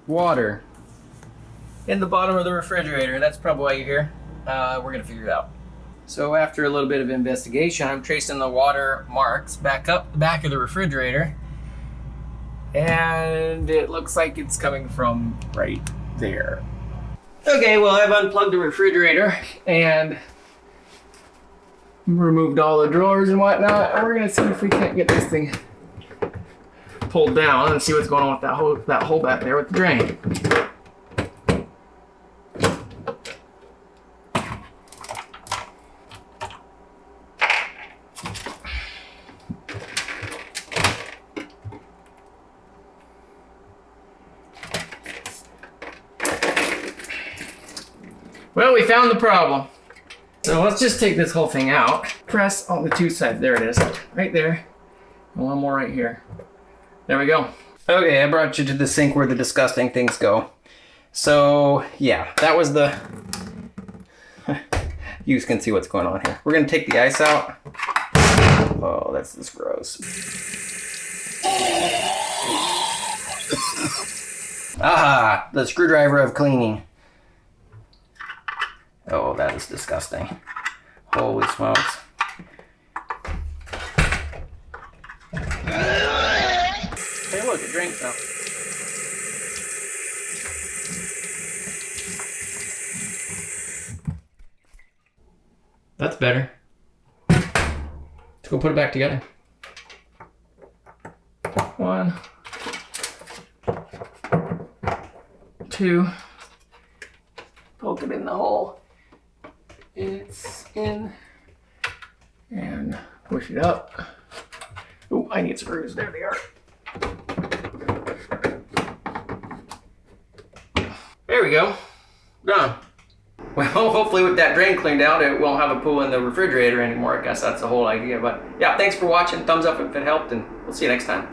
water in the bottom of the refrigerator. That's probably why you're here. We're gonna figure it out. So after a little bit of investigation, I'm tracing the water marks back up the back of the refrigerator, and it looks like it's coming from right there. Okay, well, I've unplugged the refrigerator and removed all the drawers and whatnot, and we're gonna see if we can't get this thing pulled down and see what's going on with that hole back there with the drain. Well, we found the problem. So let's just take this whole thing out. Press on the two sides. There it is. Right there. And one more right here. There we go. Okay, I brought you to the sink where the disgusting things go. So, yeah, that was the... You can see what's going on here. We're going to take the ice out. Oh, that's just gross. Ah, the screwdriver of cleaning. Oh, that is disgusting. Holy smokes. Hey, look, it drinks now. That's better. Let's go put it back together. 1, 2. Poke it in the hole. It's in. And push it up. Oh, I need screws. There they are. There we go. Done. Well, hopefully with that drain cleaned out, it won't have a pool in the refrigerator anymore. I guess that's the whole idea. But yeah, thanks for watching. Thumbs up if it helped, and we'll see you next time.